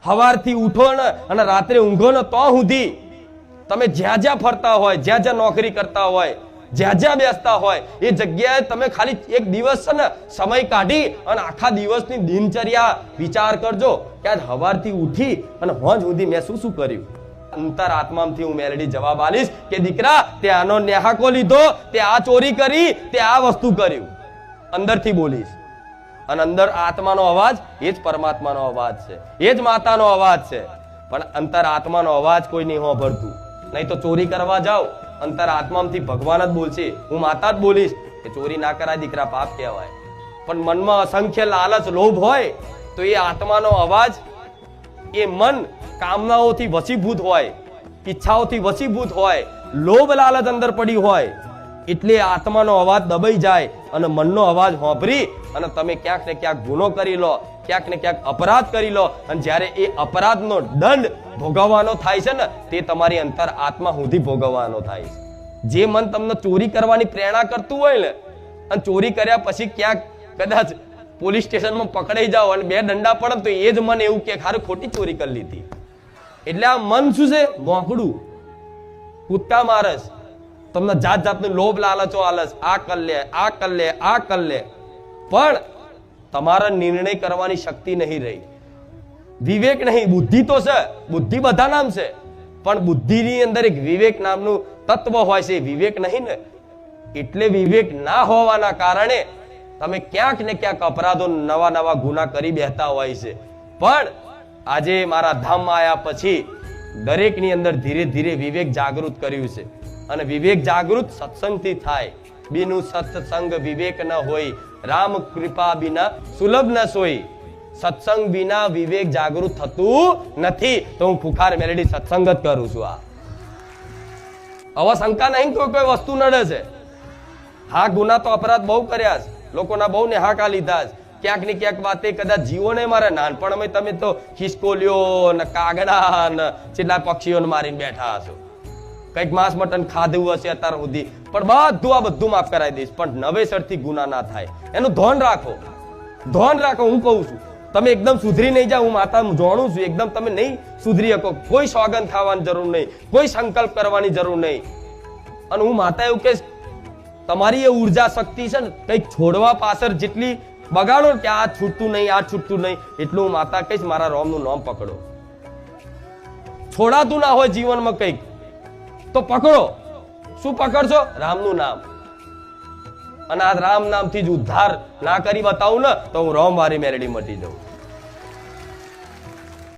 સવારથી ઉઠો ને અને રાત્રે ઊંઘો ને તો સુધી તમે જ્યાં જ્યાં ફરતા હોય, જ્યાં જ્યાં નોકરી કરતા હોય, જ્યાં જ્યાં બેસતા હોય, એ જગ્યાએ તમે ખાલી એક દિવસ છે ને સમય કાઢી અને આખા દિવસની દિનચર્યા વિચાર કરજો કે આજ સવારથી ઉઠી અને હોજ સુધી મેં શું શું કર્યું. અંતર આત્મામાંથી હું મેલડી જવાબ આલીશ કે દીકરા તે આનો નેહાકો લીધો, તે આ ચોરી કરી, તે આ વસ્તુ કર્યું. અંદરથી બોલીશ અને અંદર આત્માનો અવાજ એ જ પરમાત્માનો અવાજ છે, એ જ માતાનો અવાજ છે. પણ અંતર આત્માનો અવાજ કોઈ નહીં સાંભળતું. નહીં તો ચોરી કરવા જાઓ, અંતર આત્મામાંથી ભગવાન જ બોલશે, હું માતા જ બોલીશ કે ચોરી ના કરાય દીકરા, પાપ કહેવાય. પણ મનમાં અસંખ્ય લાલચ લોભ હોય તો એ આત્માનો અવાજ, એ મન કામનાઓથી વશીભૂત હોય, ઈચ્છાઓથી વશીભૂત હોય, લોભ લાલચ અંદર પડી હોય, એટલે આત્માનો અવાજ દબાઈ જાય અને મનનો અવાજ સાંભળી અને તમે ક્યાંક ને ક્યાંક ગુનો કરી લો, ક્યાંક ને ક્યાંક અપરાધ કરી લો. અને જ્યારે એ અપરાધનો દંડ ભોગવવાનો થાય છે ને તે તમારી અંતર આત્મા સુધી ભોગવવાનો થાય છે. જે મન તમને ચોરી કરવાની પ્રેરણા કરતું હોય ને અને ચોરી કર્યા પછી ક્યાંક કદાચ પોલીસ સ્ટેશનમાં પકડાઈ જાઓ અને 2 દંડા પડે તો એ જ મન એવું કે ખારું ખોટી ચોરી કરી લીધી. એટલે આ મન શું છે? મોકડું, કૂદકા મારસ, તમને જાત જાતનું લોભ લાલચો આલસ, આ કર લે, આ કર લે, આ કર લે. પણ તમારા નિર્ણય કરવાની શક્તિ નહીં રહી, વિવેક નહીં. બુદ્ધિ તો છે, બુદ્ધિ બધા નામ છે, પણ બુદ્ધિની અંદર એક વિવેક નામનું તત્વ હોય છે, વિવેક નહીં ને. એટલે વિવેક ના હોવાના કારણે તમે ક્યાંક ને ક્યાંક અપરાધો, નવા નવા ગુના કરી બેસતા હોય છે. પણ આજે મારા ધામમાં આવ્યા પછી દરેકની અંદર ધીરે ધીરે વિવેક જાગૃત કર્યું છે. અને વિવેક જાગૃત સત્સંગથી થાય. બીનું સત્સંગ વિવેક ન હોય, રામ કૃપા બિના સુલભ ન સોય. સત્સંગ બિના વિવેક જાગૃત થતું નથી. તો હું ખુખાર મેલડી સત્સંગ જ કરું છું. હવે શંકા નહીં કોઈ વસ્તુ નડે છે. હા, ગુના તો અપરાધ બહુ કર્યા છે, લોકોના બહુ નેહાકા લીધા છે. ક્યાંક ને ક્યાંક વાતે કદાચ જીવો નહીં મારે. નાનપણમાં તમે તો ખિસકોલીઓ ને કાગડા ને કેટલા પક્ષીઓને મારીને બેઠા હશો, કઈક માંસ મટન ખાધું હશે અત્યાર સુધી, પણ બધું માફ કરાવી દઈશ. પણ નવેસરથી ગુના ના થાય એનું ધ્યાન રાખો, ધ્યાન રાખો. હું કહું છું તમે એકદમ સુધરી નહીં જાઓ, હું માતા જાણું છું, એકદમ તમે નહીં સુધરી શકો. કોઈ સોગંદ ખાવાની જરૂર નહીં, કોઈ સંકલ્પ કરવાની જરૂર નહીં. અને હું માતા એવું કહીશ, તમારી એ ઉર્જા શક્તિ છે ને કંઈક છોડવા પાછળ જેટલી બગાડો કે આ છૂટતું નહીં, આ છૂટતું નહીં, એટલું હું માતા કહીશ મારા રોમનું નામ પકડો. છોડાતું ના હોય જીવનમાં કંઈક તો પકડો. શું પકડશો? રામનું નામ. અને આ રામ નામથી જ ઉદ્ધાર ના કરી બતાવું ને તો હું રોમ વારી મેરડી મટી જાઉં.